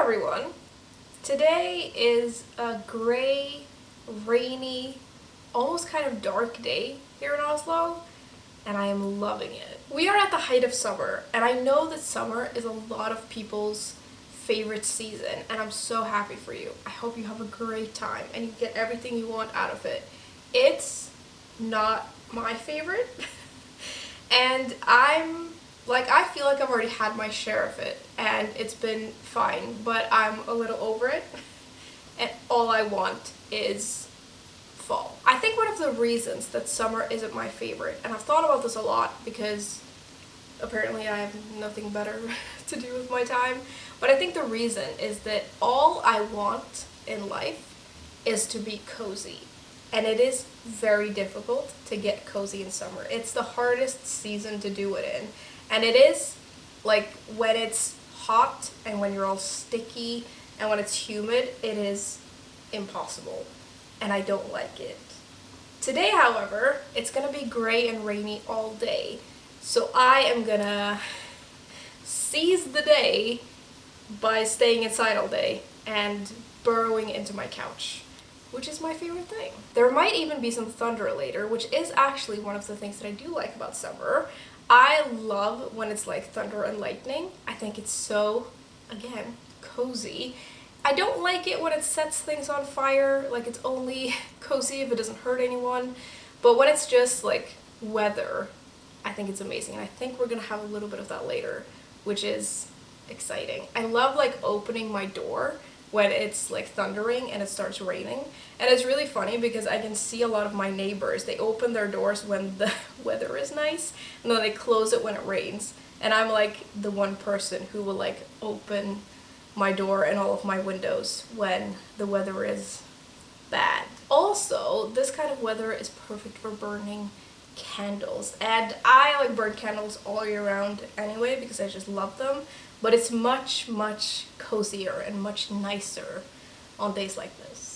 everyone! Today is a gray, rainy, almost kind of dark day here in Oslo, and I am loving it. We are at the height of summer, and I know that summer is a lot of people's favorite season, and I'm so happy for you. I hope you have a great time and you get everything you want out of it. It's not my favorite, and I feel like I've already had my share of it, and it's been fine, but I'm a little over it, and all I want is fall. I think one of the reasons that summer isn't my favorite, and I've thought about this a lot because apparently I have nothing better to do with my time, but I think the reason is that all I want in life is to be cozy. And it is very difficult to get cozy in summer. It's the hardest season to do it in. And it is, like, when it's hot and when you're all sticky and when it's humid, it is impossible. And I don't like it. Today, however, it's gonna be gray and rainy all day. So I am gonna seize the day by staying inside all day and burrowing into my couch, which is my favorite thing. There might even be some thunder later, which is actually one of the things that I do like about summer. I love when it's like thunder and lightning. I think it's so, again, cozy. I don't like it when it sets things on fire, like it's only cozy if it doesn't hurt anyone. But when it's just like weather, I think it's amazing. And I think we're gonna have a little bit of that later, which is exciting. I love like opening my door when it's like thundering and it starts raining. And it's really funny because I can see a lot of my neighbors. They open their doors when the weather is nice and then they close it when it rains. And I'm like the one person who will like open my door and all of my windows when the weather is bad. Also, this kind of weather is perfect for burning candles. And I like burn candles all year round anyway because I just love them. But it's much, much cozier and much nicer on days like this.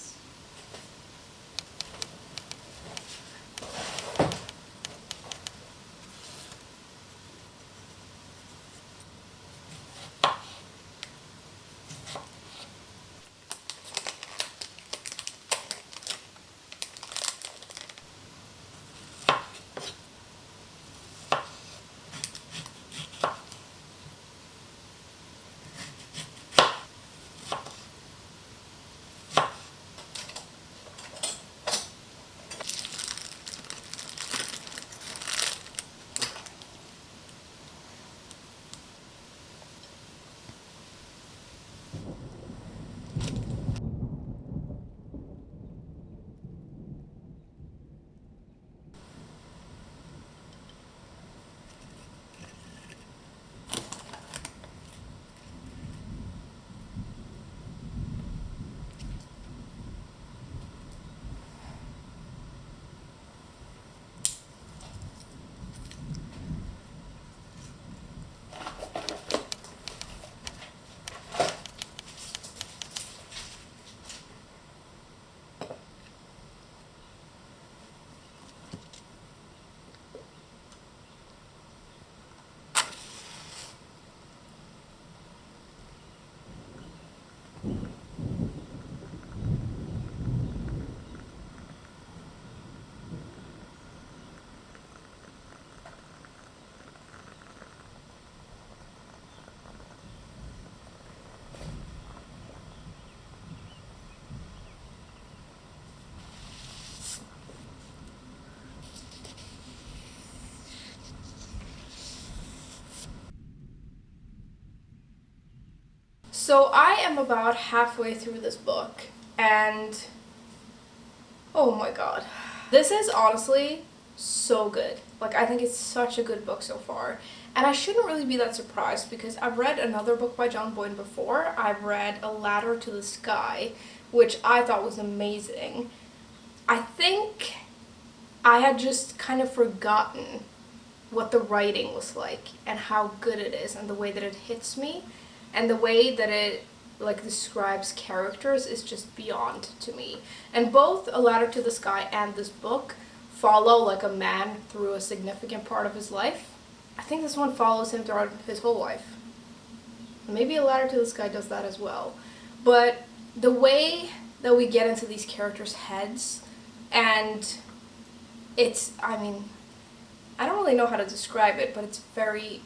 So I am about halfway through this book, and oh my god. This is honestly so good. Like, I think it's such a good book so far. And I shouldn't really be that surprised because I've read another book by Boyne before. I've read A Ladder to the Sky, which I thought was amazing. I think I had just kind of forgotten what the writing was like and how good it is and the way that it hits me. And the way that it like describes characters is just beyond to me. And both A Ladder to the Sky and this book follow like a man through a significant part of his life. I think this one follows him throughout his whole life. Maybe A Ladder to the Sky does that as well. But the way that we get into these characters' heads, and it's, I mean, I don't really know how to describe it, but it's very,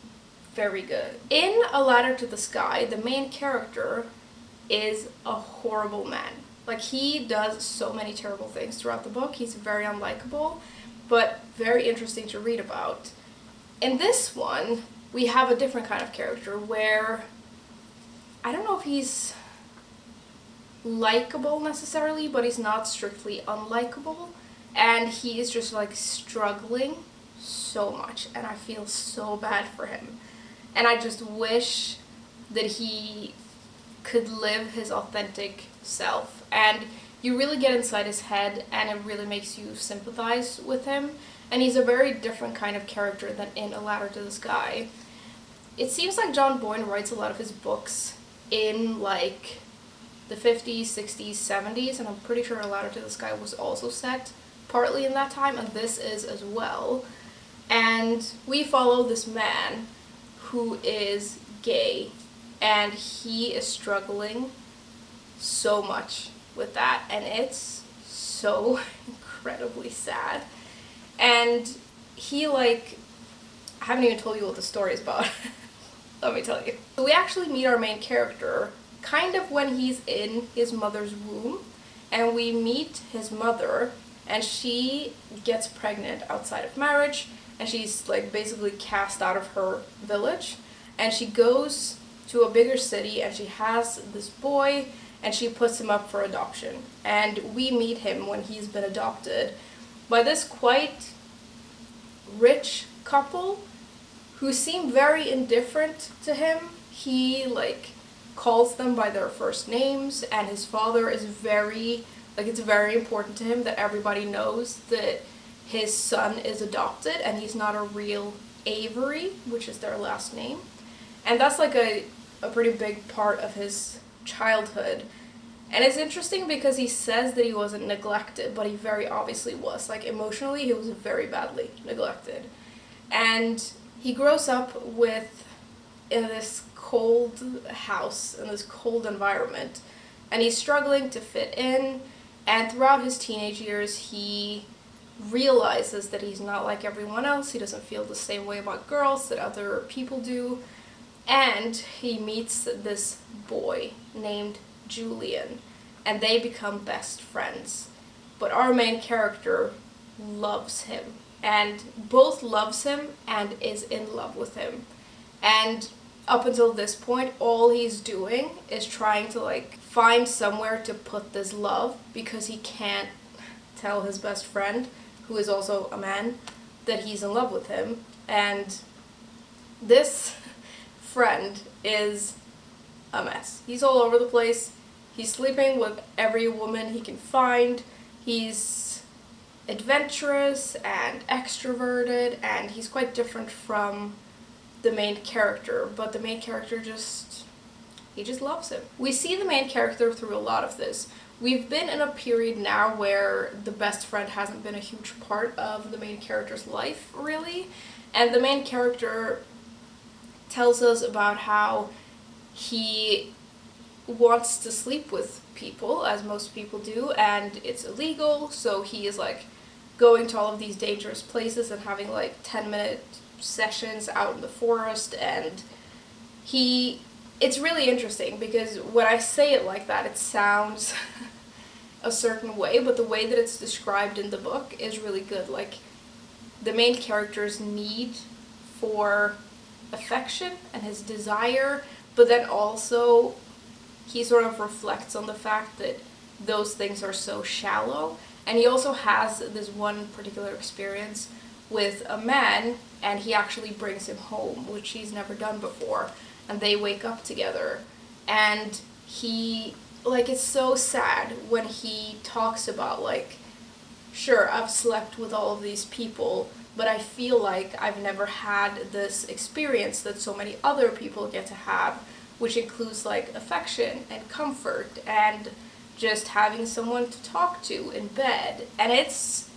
very good. In A Ladder to the Sky, the main character is a horrible man. Like, he does so many terrible things throughout the book. He's very unlikable, but very interesting to read about. In this one, we have a different kind of character where I don't know if he's likable necessarily, but he's not strictly unlikable, and he is just like struggling so much, and I feel so bad for him, and I just wish that he could live his authentic self, and you really get inside his head, and it really makes you sympathize with him, and he's a very different kind of character than in A Ladder to the Sky. It seems like John Boyne writes a lot of his books in like the 50s, 60s, 70s, and I'm pretty sure A Ladder to the Sky was also set partly in that time, and this is as well. And we follow this man who is gay, and he is struggling so much with that, and it's so incredibly sad. And he, like, I haven't even told you what the story is about. Let me tell you. So we actually meet our main character kind of when he's in his mother's womb, and we meet his mother, and she gets pregnant outside of marriage, and she's like basically cast out of her village, and she goes to a bigger city, and she has this boy, and she puts him up for adoption, and we meet him when he's been adopted by this quite rich couple who seem very indifferent to him. He like calls them by their first names, and his father is very, like, it's very important to him that everybody knows that his son is adopted and he's not a real Avery, which is their last name. And that's like a pretty big part of his childhood. And it's interesting because he says that he wasn't neglected, but he very obviously was. Like, emotionally, he was very badly neglected. And he grows up in this cold house, in this cold environment, and he's struggling to fit in, and throughout his teenage years, he realizes that he's not like everyone else. He doesn't feel the same way about girls that other people do, and he meets this boy named Julian, and they become best friends. But our main character loves him, and both loves him and is in love with him. And up until this point, all he's doing is trying to like find somewhere to put this love, because he can't tell his best friend, who is also a man, that he's in love with him. And this friend is a mess. He's all over the place. He's sleeping with every woman he can find. He's adventurous and extroverted, and he's quite different from the main character, but the main character just loves him. We see the main character through a lot of this. We've been in a period now where the best friend hasn't been a huge part of the main character's life, really, and the main character tells us about how he wants to sleep with people, as most people do, and it's illegal, so he is like going to all of these dangerous places and having like 10-minute sessions out in the forest, and it's really interesting because when I say it like that, it sounds a certain way, but the way that it's described in the book is really good. Like, the main character's need for affection and his desire, but then also he sort of reflects on the fact that those things are so shallow, and he also has this one particular experience with a man, and he actually brings him home, which he's never done before, and they wake up together, and he, like, it's so sad when he talks about, like, sure, I've slept with all of these people, but I feel like I've never had this experience that so many other people get to have, which includes, like, affection and comfort and just having someone to talk to in bed. And it's,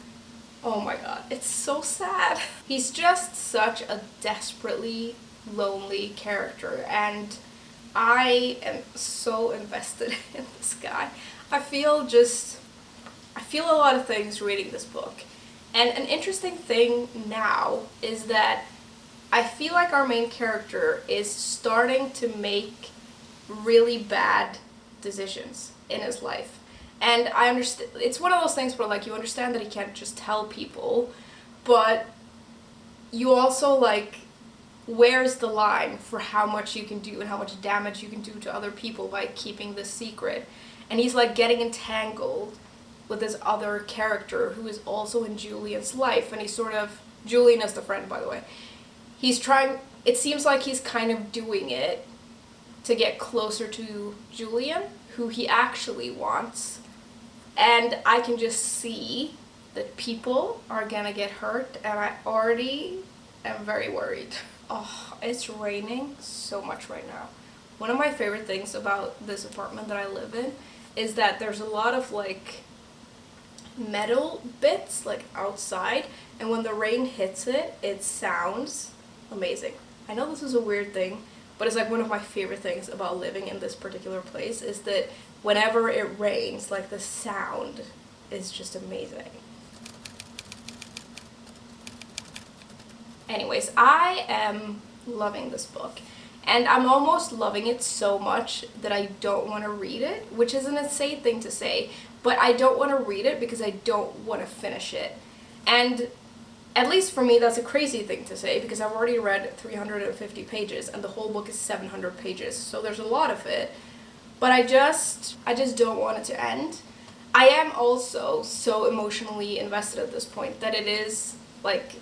oh my god, it's so sad. He's just such a desperately lonely character, and I am so invested in this guy. I feel a lot of things reading this book. And an interesting thing now is that I feel like our main character is starting to make really bad decisions in his life. And I understand, it's one of those things where, like, you understand that he can't just tell people, but you also, like, where's the line for how much you can do and how much damage you can do to other people by keeping this secret? And he's, like, getting entangled with this other character who is also in Julian's life, and he's sort of, Julian is the friend, by the way. He's trying, it seems like he's kind of doing it to get closer to Julian, who he actually wants. And I can just see that people are gonna get hurt, and I already am very worried. Oh, it's raining so much right now. One of my favorite things about this apartment that I live in is that there's a lot of, like, metal bits, like, outside, and when the rain hits it, it sounds amazing. I know this is a weird thing, but it's, like, one of my favorite things about living in this particular place is that whenever it rains, like, the sound is just amazing. Anyways, I am loving this book, and I'm almost loving it so much that I don't want to read it, which is an insane thing to say, but I don't want to read it because I don't want to finish it. And at least for me, that's a crazy thing to say because I've already read 350 pages and the whole book is 700 pages, so there's a lot of it, but I just don't want it to end. I am also so emotionally invested at this point that it is, like,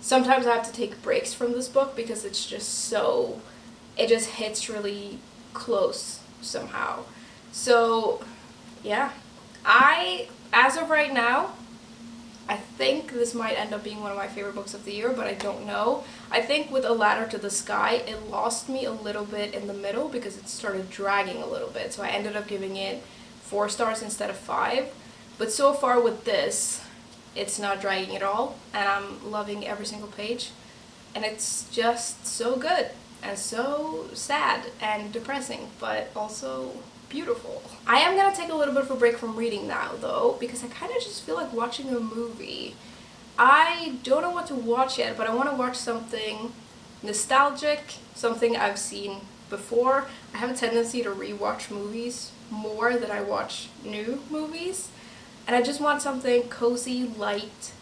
sometimes I have to take breaks from this book because it's just so, it just hits really close somehow. So, yeah. As of right now, I think this might end up being one of my favorite books of the year, but I don't know. I think with A Ladder to the Sky, it lost me a little bit in the middle because it started dragging a little bit. So I ended up giving it 4 stars instead of 5. But so far with this, it's not dragging at all, and I'm loving every single page. And it's just so good, and so sad, and depressing, but also beautiful. I am gonna take a little bit of a break from reading now, though, because I kind of just feel like watching a movie. I don't know what to watch yet, but I want to watch something nostalgic, something I've seen before. I have a tendency to rewatch movies more than I watch new movies. And I just want something cozy, light,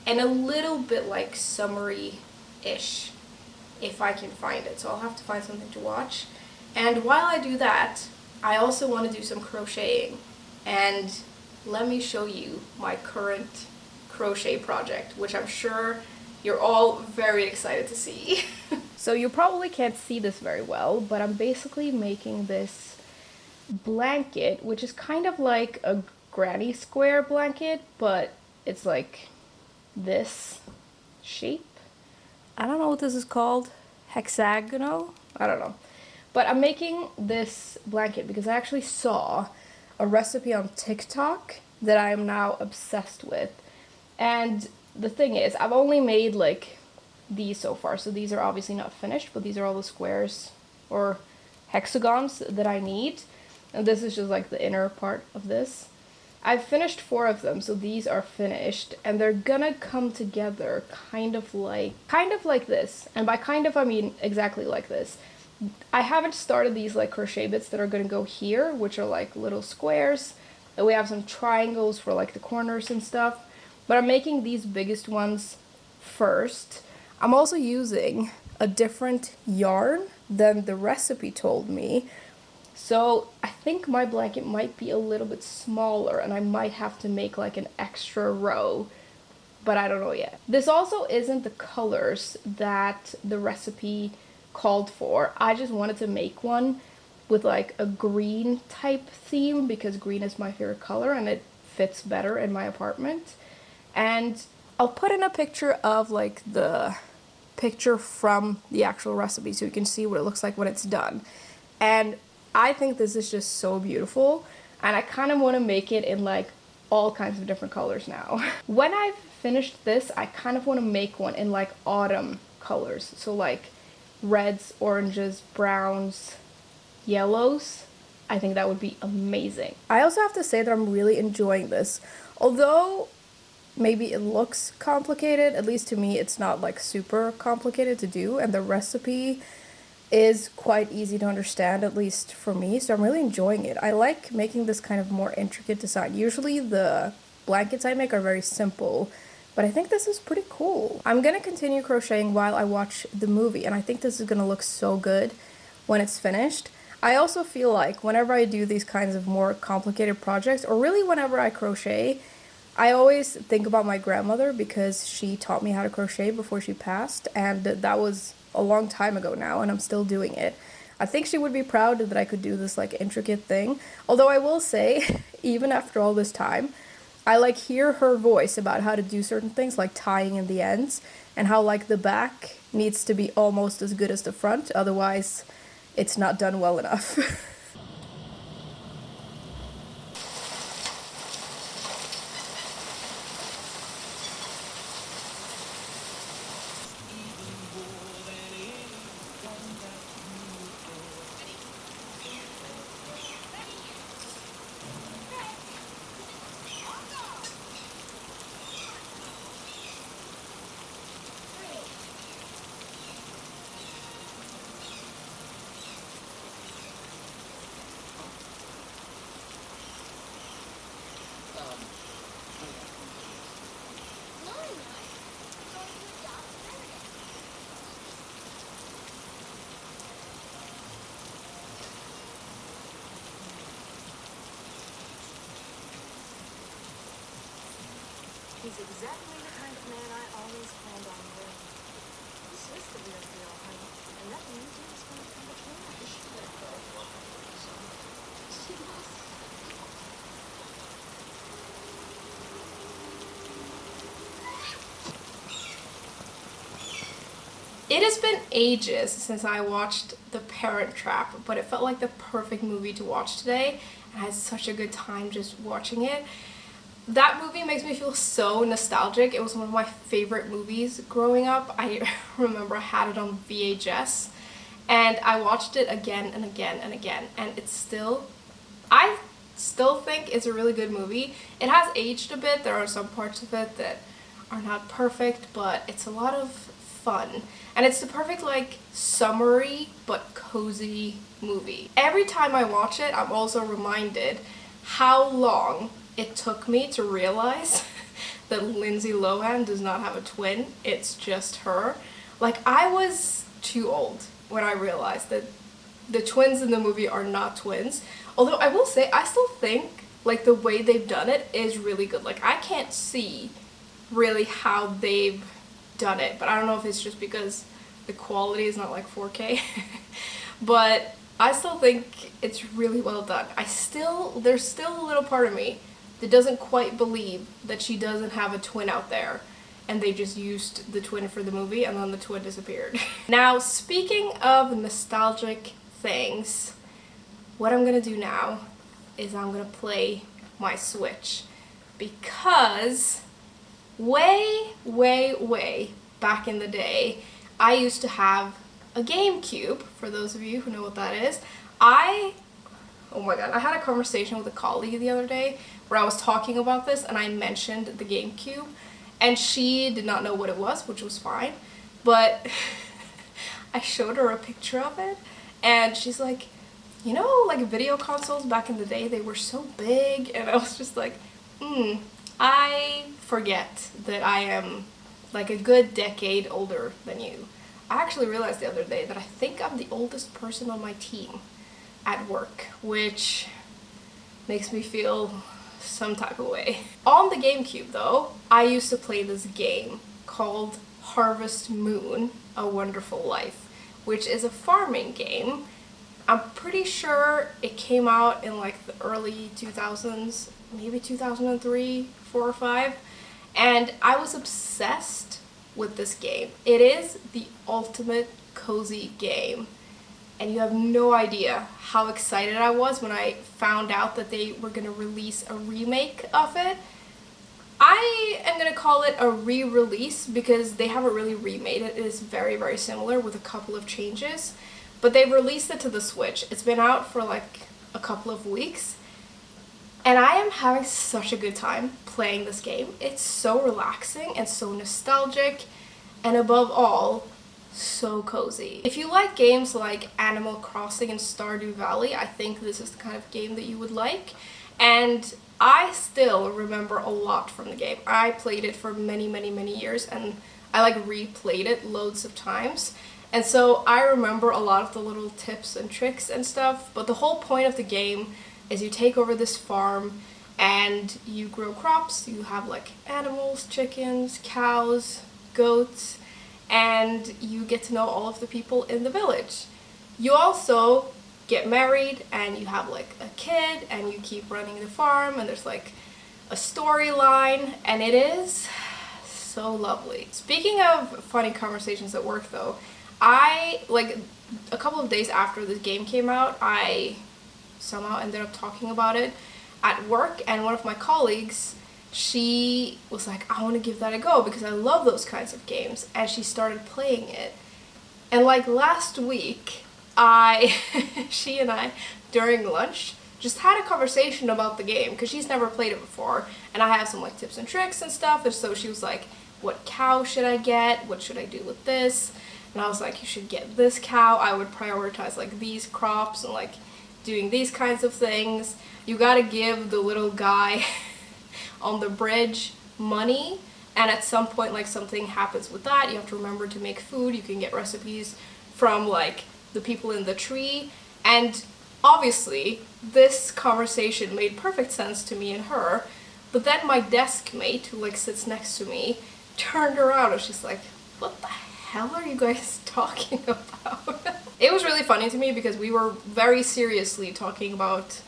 and a little bit, like, summery-ish, if I can find it. So I'll have to find something to watch. And while I do that, I also want to do some crocheting. And let me show you my current crochet project, which I'm sure you're all very excited to see. So you probably can't see this very well, but I'm basically making this blanket, which is kind of like a granny square blanket, but it's like this shape. I don't know what this is called. Hexagonal? I don't know. But I'm making this blanket because I actually saw a recipe on TikTok that I am now obsessed with. And the thing is, I've only made, like, these so far, so these are obviously not finished, but these are all the squares or hexagons that I need. And this is just, like, the inner part of this. I've finished 4 of them, so these are finished, and they're gonna come together kind of like this. And by kind of, I mean exactly like this. I haven't started these, like, crochet bits that are gonna go here, which are, like, little squares. And we have some triangles for, like, the corners and stuff. But I'm making these biggest ones first. I'm also using a different yarn than the recipe told me. So I think my blanket might be a little bit smaller and I might have to make, like, an extra row, but I don't know yet. This also isn't the colors that the recipe called for. I just wanted to make one with, like, a green type theme because green is my favorite color and it fits better in my apartment. And I'll put in a picture of, like, the picture from the actual recipe so you can see what it looks like when it's done. And I think this is just so beautiful, and I kind of want to make it in, like, all kinds of different colors now. When I've finished this, I kind of want to make one in, like, autumn colors. So, like, reds, oranges, browns, yellows, I think that would be amazing. I also have to say that I'm really enjoying this. Although maybe it looks complicated, at least to me it's not like super complicated to do, and the recipe is quite easy to understand, at least for me, so I'm really enjoying it. I like making this kind of more intricate design. Usually the blankets I make are very simple, but I think this is pretty cool. I'm gonna continue crocheting while I watch the movie, and I think this is gonna look so good when it's finished. I also feel like whenever I do these kinds of more complicated projects, or really whenever I crochet, I always think about my grandmother because she taught me how to crochet before she passed, and that was a long time ago now, and I'm still doing it. I think she would be proud that I could do this like intricate thing. Although I will say, even after all this time, I like hear her voice about how to do certain things like tying in the ends, and how like the back needs to be almost as good as the front, otherwise it's not done well enough. He's exactly the kind of man I always planned on marrying. This is the real deal, honey. And that means you're just going to come to cash. She must. It has been ages since I watched The Parent Trap, but it felt like the perfect movie to watch today, and I had such a good time just watching it. That movie makes me feel so nostalgic. It was one of my favorite movies growing up. I remember I had it on VHS, and I watched it again and again and again, and I still think it's a really good movie. It has aged a bit. There are some parts of it that are not perfect, but it's a lot of fun. And it's the perfect like summery but cozy movie. Every time I watch it, I'm also reminded how long it took me to realize that Lindsay Lohan does not have a twin. It's just her. Like, I was too old when I realized that the twins in the movie are not twins. Although I will say, I still think like the way they've done it is really good. Like, I can't see really how they've done it, but I don't know if it's just because the quality is not like 4K. But I still think it's really well done. There's still a little part of me that doesn't quite believe that she doesn't have a twin out there, and they just used the twin for the movie and then the twin disappeared. Now, speaking of nostalgic things, what I'm gonna do now is I'm gonna play my Switch, because way back in the day, I used to have a GameCube. For those of you who know what that is, oh my god, I had a conversation with a colleague the other day where I was talking about this, and I mentioned the GameCube, and she did not know what it was, which was fine, but I showed her a picture of it, and she's like, you know, like video consoles back in the day, they were so big, and I was just like, I forget that I am like a good decade older than you. I actually realized the other day that I think I'm the oldest person on my team at work, which makes me feel some type of way. On the GameCube though, I used to play this game called Harvest Moon, A Wonderful Life, which is a farming game. I'm pretty sure it came out in like the early 2000s, maybe 2003, 4 or 5, and I was obsessed with this game. It is the ultimate cozy game, and you have no idea how excited I was when I found out that they were going to release a remake of it. I am going to call it a re-release because they haven't really remade it. It is very, very similar with a couple of changes. but they've released it to the Switch. It's been out for like a couple of weeks, and I am having such a good time playing this game. It's so relaxing and so nostalgic, and above all, so cozy. If you like games like Animal Crossing and Stardew Valley, I think this is the kind of game that you would like. And I still remember a lot from the game. I played it for many, many, many years, and I like replayed it loads of times. And so I remember a lot of the little tips and tricks and stuff, but the whole point of the game is you take over this farm and you grow crops. You have like animals, chickens, cows, goats, and you get to know all of the people in the village. You also get married and you have like a kid and you keep running the farm, and there's like a storyline, and it is so lovely. Speaking of funny conversations at work though, I, like, a couple of days after this game came out, I somehow ended up talking about it at work, and one of my colleagues, she was like, I want to give that a go because I love those kinds of games, and she started playing it. And like last week, she and I, during lunch, just had a conversation about the game because she's never played it before, and I have some like tips and tricks and stuff, and so she was like, what cow should I get? What should I do with this? And I was like, you should get this cow. I would prioritize like these crops and like doing these kinds of things. You gotta give the little guy on the bridge money, and at some point like something happens with that. You have to remember to make food. You can get recipes from like the people in the tree, and obviously this conversation made perfect sense to me and her. But then my desk mate, who like sits next to me, turned around and she's like, what the hell are you guys talking about? It was really funny to me because we were very seriously talking about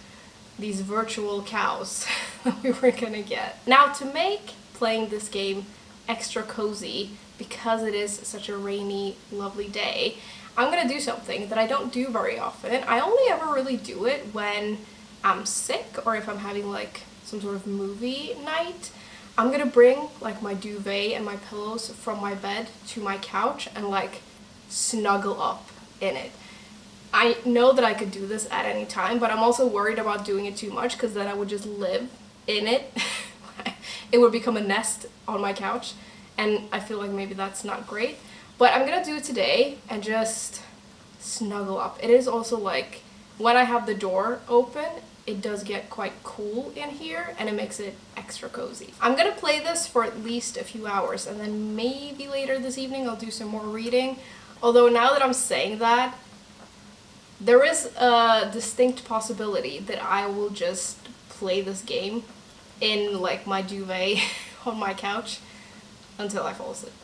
these virtual cows that we were gonna get. Now, to make playing this game extra cozy, because it is such a rainy, lovely day, I'm gonna do something that I don't do very often. I only ever really do it when I'm sick or if I'm having like some sort of movie night. I'm gonna bring like my duvet and my pillows from my bed to my couch and like snuggle up in it. I know that I could do this at any time, but I'm also worried about doing it too much because then I would just live in it. It would become a nest on my couch, and I feel like maybe that's not great. But I'm gonna do it today and just snuggle up. It is also like, when I have the door open, it does get quite cool in here and it makes it extra cozy. I'm gonna play this for at least a few hours, and then maybe later this evening I'll do some more reading. Although now that I'm saying that, there is a distinct possibility that I will just play this game in like my duvet on my couch until I fall asleep.